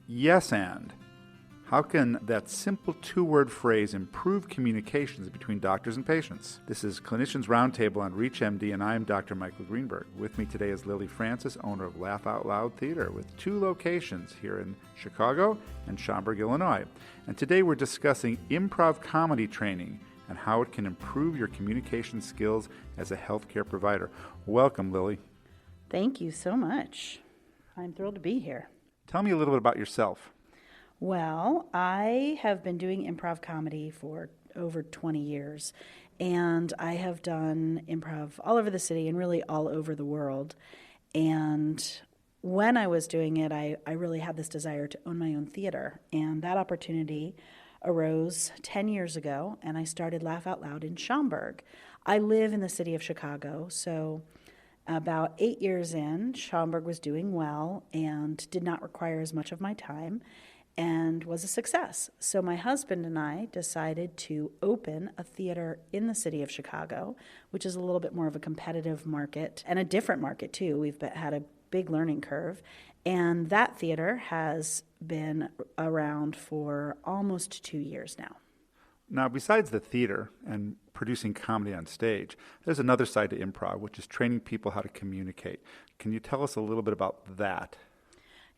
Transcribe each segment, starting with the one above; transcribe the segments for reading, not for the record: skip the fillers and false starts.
yes and. How can that simple two-word phrase improve communications between doctors and patients? This is Clinicians Roundtable on ReachMD, and I am Dr. Michael Greenberg. With me today is Lillian Frances, owner of Laugh Out Loud Theater, with 2 locations here in Chicago and Schaumburg, Illinois. And today we're discussing improv comedy training and how it can improve your communication skills as a healthcare provider. Welcome, Lily. Thank you so much. I'm thrilled to be here. Tell me a little bit about yourself. Well, I have been doing improv comedy for over 20 years, and I have done improv all over the city and really all over the world. And when I was doing it, I really had this desire to own my own theater, and that opportunity arose 10 years ago, and I started Laugh Out Loud in Schaumburg. I live in the city of Chicago, so about 8 years in, Schaumburg was doing well and did not require as much of my time, and was a success. So my husband and I decided to open a theater in the city of Chicago, which is a little bit more of a competitive market and a different market too. We've had a big learning curve, and that theater has been around for almost 2 years now. Now, besides the theater and producing comedy on stage, there's another side to improv, which is training people how to communicate. Can you tell us a little bit about that?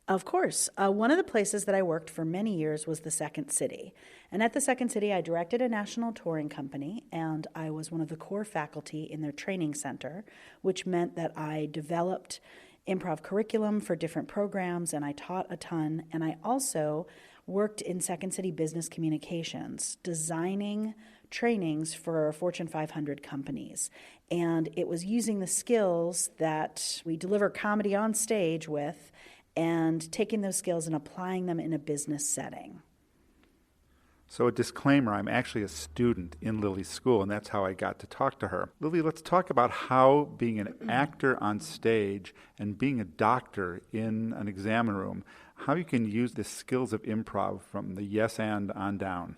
Of course. One of the places that I worked for many years was the Second City. And at the Second City, I directed a national touring company, and I was one of the core faculty in their training center, which meant that I developed improv curriculum for different programs, and I taught a ton. And I also worked in Second City Business Communications, designing trainings for Fortune 500 companies. And it was using the skills that we deliver comedy on stage with and taking those skills and applying them in a business setting. So a disclaimer, I'm actually a student in Lily's school, and that's how I got to talk to her. Lily, let's talk about how being an actor on stage and being a doctor in an exam room, how you can use the skills of improv from the yes and on down.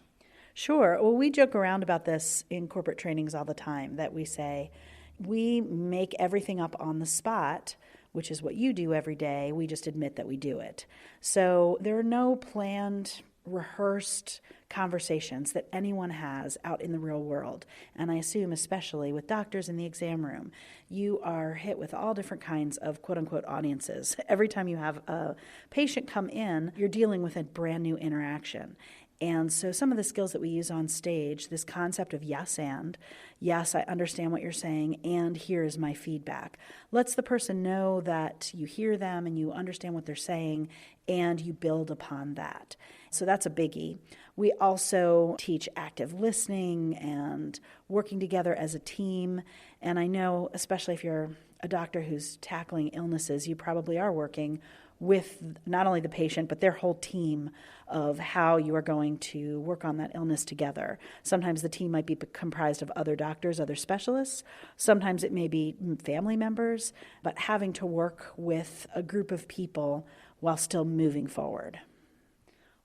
Sure. Well, we joke around about this in corporate trainings all the time, that we say, we make everything up on the spot, which is what you do every day. We just admit that we do it. So there are no planned, rehearsed conversations that anyone has out in the real world. And I assume especially with doctors in the exam room, you are hit with all different kinds of quote-unquote audiences. Every time you have a patient come in, you're dealing with a brand new interaction. And so some of the skills that we use on stage, this concept of yes and, yes, I understand what you're saying, and here is my feedback, lets the person know that you hear them and you understand what they're saying, and you build upon that. So that's a biggie. We also teach active listening and working together as a team. And I know, especially if you're a doctor who's tackling illnesses, you probably are working with not only the patient, but their whole team of how you are going to work on that illness together. Sometimes the team might be comprised of other doctors, other specialists. Sometimes it may be family members, but having to work with a group of people while still moving forward.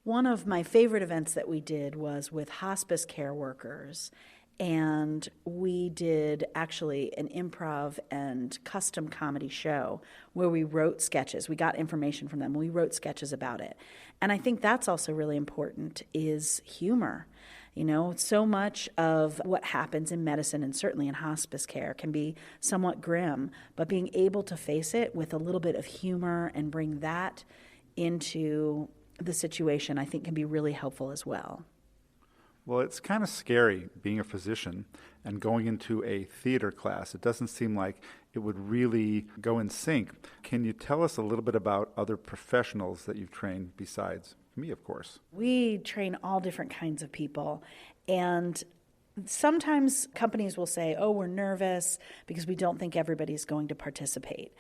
One of my favorite events that we did was with hospice care workers. And we did actually an improv and custom comedy show where we wrote sketches. We got information from them. We wrote sketches about it. And I think that's also really important, is humor. You know, so much of what happens in medicine and certainly in hospice care can be somewhat grim, but being able to face it with a little bit of humor and bring that into the situation, I think can be really helpful as well. Well, it's kind of scary being a physician and going into a theater class. It doesn't seem like it would really go in sync. Can you tell us a little bit about other professionals that you've trained besides me, of course? We train all different kinds of people, and sometimes companies will say, oh, we're nervous because we don't think everybody's going to participate.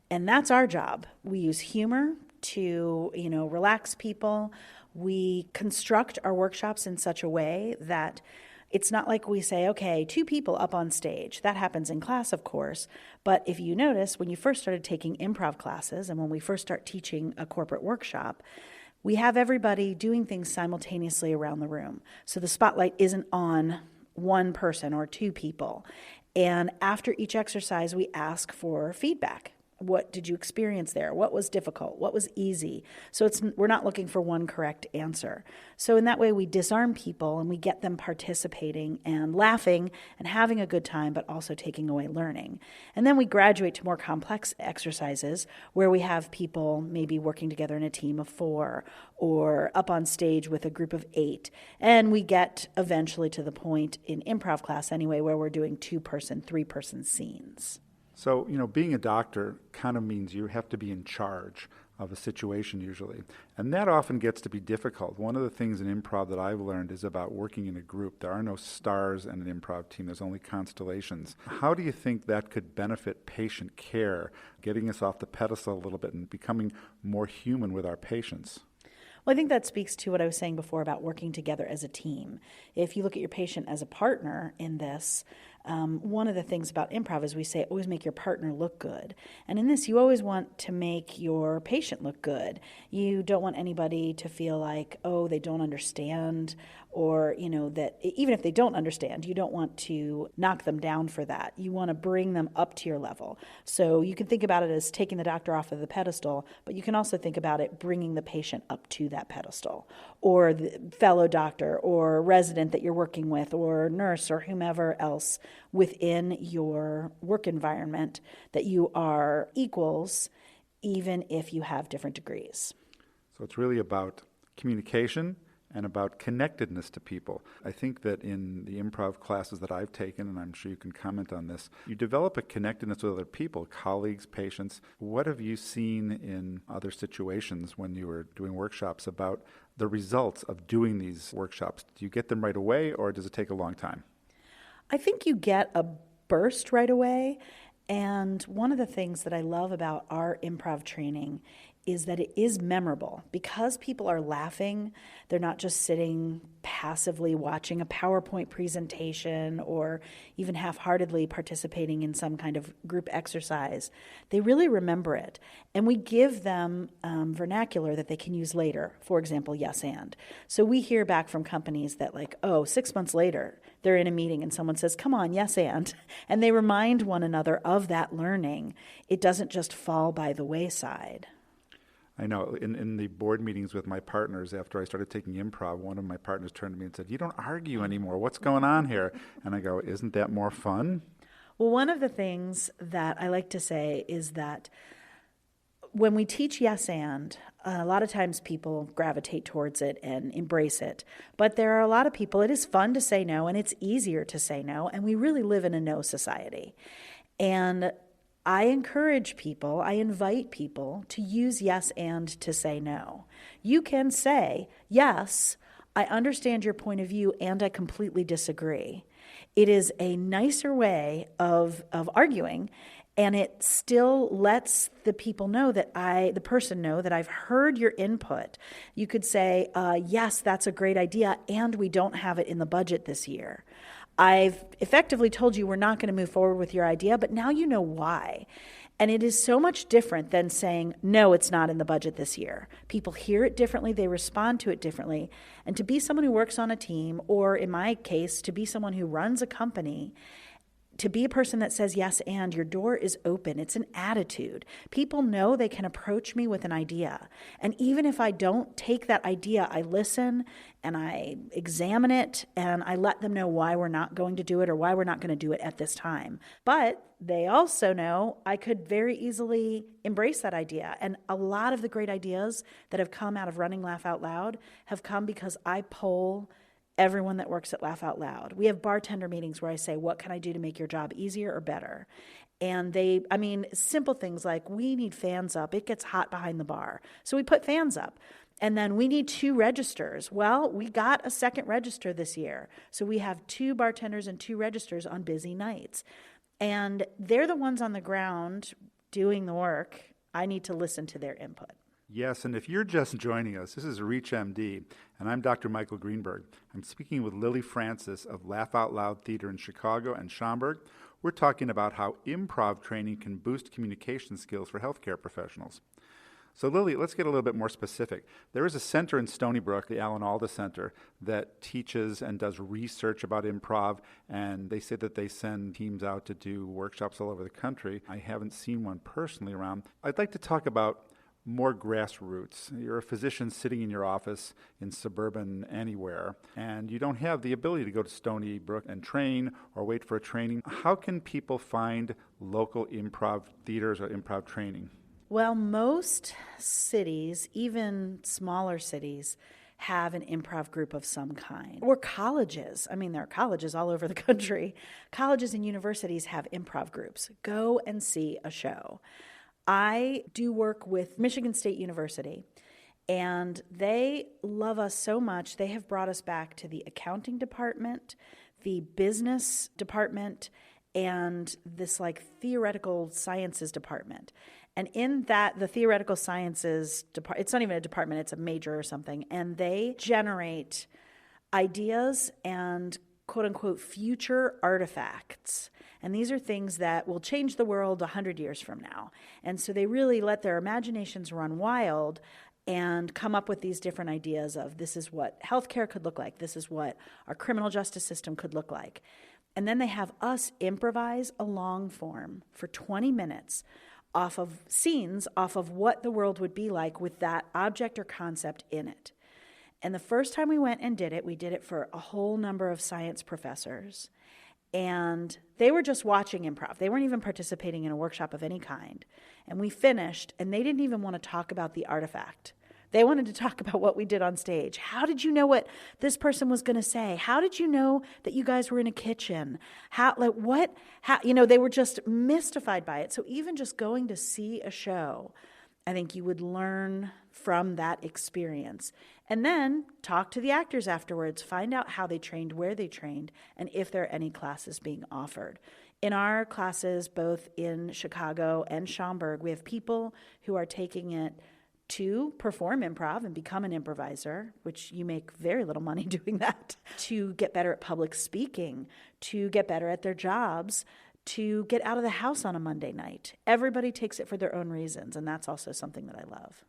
And that's our job. We use humor to, relax people. We construct our workshops in such a way that it's not like we say, okay, 2 people up on stage. That happens in class, of course. But if you notice, when you first started taking improv classes and when we first start teaching a corporate workshop, we have everybody doing things simultaneously around the room. So the spotlight isn't on one person or 2 people. And after each exercise, we ask for feedback. What did you experience there? What was difficult? What was easy? So we're not looking for one correct answer. So in that way, we disarm people and we get them participating and laughing and having a good time, but also taking away learning. And then we graduate to more complex exercises where we have people maybe working together in a team of 4 or up on stage with a group of 8. And we get eventually to the point in improv class anyway where we're doing 2-person, 3-person scenes. So, being a doctor kind of means you have to be in charge of a situation usually. And that often gets to be difficult. One of the things in improv that I've learned is about working in a group. There are no stars in an improv team. There's only constellations. How do you think that could benefit patient care, getting us off the pedestal a little bit and becoming more human with our patients? Well, I think that speaks to what I was saying before about working together as a team. If you look at your patient as a partner in this, one of the things about improv is we say always make your partner look good. And in this, you always want to make your patient look good. You don't want anybody to feel like, oh, they don't understand, or, that even if they don't understand, you don't want to knock them down for that. You want to bring them up to your level. So you can think about it as taking the doctor off of the pedestal, but you can also think about it bringing the patient up to that pedestal, or the fellow doctor or resident that you're working with, or nurse or whomever else within your work environment, that you are equals even if you have different degrees. So it's really about communication and about connectedness to people. I think that in the improv classes that I've taken, and I'm sure you can comment on this, you develop a connectedness with other people, colleagues, patients. What have you seen in other situations when you were doing workshops about the results of doing these workshops? Do you get them right away, or does it take a long time? I think you get a burst right away. And one of the things that I love about our improv training is that it is memorable. Because people are laughing, they're not just sitting passively watching a PowerPoint presentation or even half-heartedly participating in some kind of group exercise. They really remember it. And we give them vernacular that they can use later. For example, yes and. So we hear back from companies that 6 months later, they're in a meeting and someone says, come on, yes and. And they remind one another of that learning. It doesn't just fall by the wayside. I know. In the board meetings with my partners, after I started taking improv, one of my partners turned to me and said, you don't argue anymore. What's going on here? And I go, isn't that more fun? Well, one of the things that I like to say is that when we teach yes and, a lot of times people gravitate towards it and embrace it. But there are a lot of people, it is fun to say no, and it's easier to say no, and we really live in a no society. And I encourage people, I invite people to use yes and to say no. You can say, yes, I understand your point of view and I completely disagree. It is a nicer way of arguing, and it still lets the people know that the person know that I've heard your input. You could say, yes, that's a great idea, and we don't have it in the budget this year. I've effectively told you we're not going to move forward with your idea, but now you know why. And it is so much different than saying, no, it's not in the budget this year. People hear it differently, they respond to it differently. And to be someone who works on a team, or in my case, to be someone who runs a company, to be a person that says yes and your door is open. It's an attitude. People know they can approach me with an idea. And even if I don't take that idea, I listen and I examine it and I let them know why we're not going to do it or why we're not going to do it at this time. But they also know I could very easily embrace that idea. And a lot of the great ideas that have come out of running Laugh Out Loud have come because I poll everyone that works at Laugh Out Loud. We have bartender meetings where I say, what can I do to make your job easier or better? And simple things like, we need fans up. It gets hot behind the bar. So we put fans up. And then we need 2 registers. Well, we got a second register this year. So we have 2 bartenders and 2 registers on busy nights. And they're the ones on the ground doing the work. I need to listen to their input. Yes, and if you're just joining us, this is ReachMD, and I'm Dr. Michael Greenberg. I'm speaking with Lillian Frances of Laugh Out Loud Theater in Chicago and Schaumburg. We're talking about how improv training can boost communication skills for healthcare professionals. So Lily, let's get a little bit more specific. There is a center in Stony Brook, the Alan Alda Center, that teaches and does research about improv, and they say that they send teams out to do workshops all over the country. I haven't seen one personally around. I'd like to talk about more grassroots. You're a physician sitting in your office in suburban anywhere, and you don't have the ability to go to Stony Brook and train or wait for a training. How can people find local improv theaters or improv training? Well, most cities, even smaller cities, have an improv group of some kind. Or colleges. I mean, there are colleges all over the country. Colleges and universities have improv groups. Go and see a show. I do work with Michigan State University, and they love us so much. They have brought us back to the accounting department, the business department, and this like theoretical sciences department. And in that, the theoretical sciences department, it's not even a department, it's a major or something, and they generate ideas and quote unquote future artifacts. And these are things that will change the world 100 years from now. And so they really let their imaginations run wild and come up with these different ideas of this is what healthcare could look like, this is what our criminal justice system could look like. And then they have us improvise a long form for 20 minutes off of scenes, off of what the world would be like with that object or concept in it. And the first time we went and did it, we did it for a whole number of science professors. And they were just watching improv. They weren't even participating in a workshop of any kind. And we finished, and they didn't even want to talk about the artifact. They wanted to talk about what we did on stage. How did you know what this person was going to say? How did you know that you guys were in a kitchen? They were just mystified by it. So even just going to see a show, I think you would learn from that experience. And then talk to the actors afterwards, find out how they trained, where they trained, and if there are any classes being offered. In our classes, both in Chicago and Schaumburg, we have people who are taking it to perform improv and become an improviser, which you make very little money doing that, to get better at public speaking, to get better at their jobs, to get out of the house on a Monday night. Everybody takes it for their own reasons, and that's also something that I love.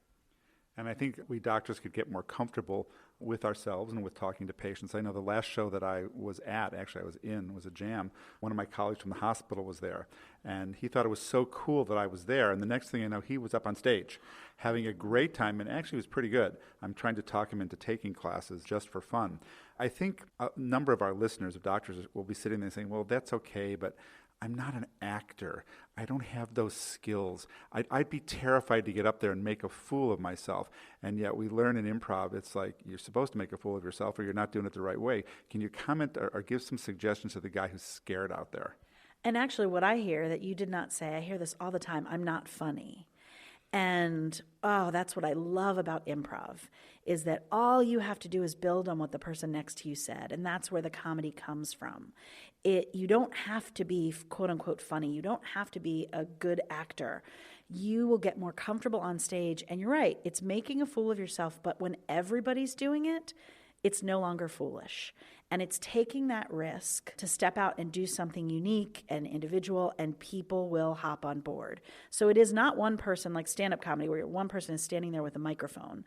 And I think we doctors could get more comfortable with ourselves and with talking to patients. I know the last show that I was at, actually I was in, was a jam. One of my colleagues from the hospital was there, and he thought it was so cool that I was there. And the next thing I know, he was up on stage having a great time, and actually was pretty good. I'm trying to talk him into taking classes just for fun. I think a number of our listeners, of doctors, will be sitting there saying, well, that's okay, but I'm not an actor. I don't have those skills. I'd be terrified to get up there and make a fool of myself. And yet we learn in improv, it's like you're supposed to make a fool of yourself or you're not doing it the right way. Can you comment or give some suggestions to the guy who's scared out there? And actually what I hear that you did not say, I hear this all the time, I'm not funny. And, that's what I love about improv, is that all you have to do is build on what the person next to you said, and that's where the comedy comes from. You don't have to be, quote-unquote, funny. You don't have to be a good actor. You will get more comfortable on stage, and you're right, it's making a fool of yourself, but when everybody's doing it, it's no longer foolish. And it's taking that risk to step out and do something unique and individual, and people will hop on board. So it is not one person like stand-up comedy where one person is standing there with a microphone.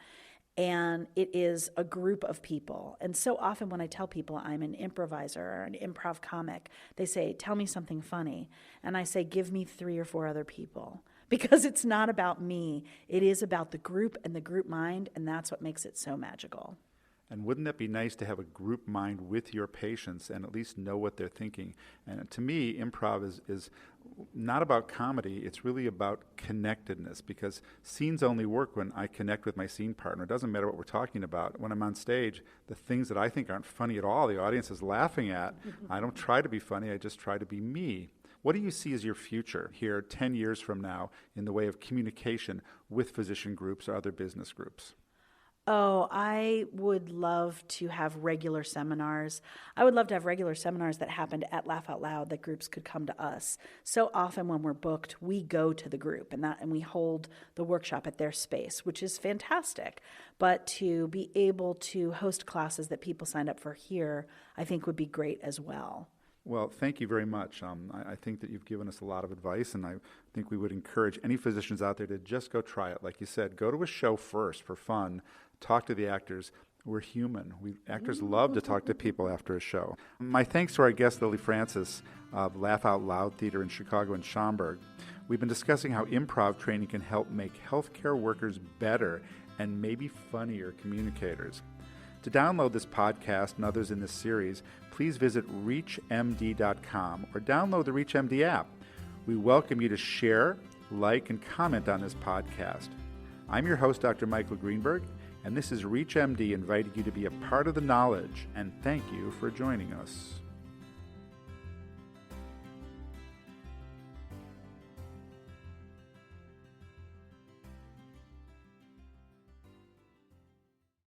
And it is a group of people. And so often when I tell people I'm an improviser or an improv comic, they say, tell me something funny. And I say, give me 3 or 4 other people. Because it's not about me. It is about the group and the group mind, and that's what makes it so magical. And wouldn't that be nice to have a group mind with your patients and at least know what they're thinking? And to me, improv is not about comedy. It's really about connectedness, because scenes only work when I connect with my scene partner. It doesn't matter what we're talking about. When I'm on stage, the things that I think aren't funny at all, the audience is laughing at. I don't try to be funny. I just try to be me. What do you see as your future here 10 years from now in the way of communication with physician groups or other business groups? Oh, I would love to have regular seminars. I would love to have regular seminars that happened at Laugh Out Loud that groups could come to us. So often when we're booked, we go to the group and we hold the workshop at their space, which is fantastic. But to be able to host classes that people signed up for here, I think would be great as well. Well, thank you very much. I think that you've given us a lot of advice, and I think we would encourage any physicians out there to just go try it. Like you said, go to a show first for fun, talk to the actors. We're human. Actors love to talk to people after a show. My thanks to our guest, Lillian Frances of Laugh Out Loud Theater in Chicago and Schaumburg. We've been discussing how improv training can help make healthcare workers better and maybe funnier communicators. To download this podcast and others in this series, please visit reachmd.com or download the ReachMD app. We welcome you to share, like, and comment on this podcast. I'm your host, Dr. Michael Greenberg, and this is ReachMD inviting you to be a part of the knowledge, and thank you for joining us.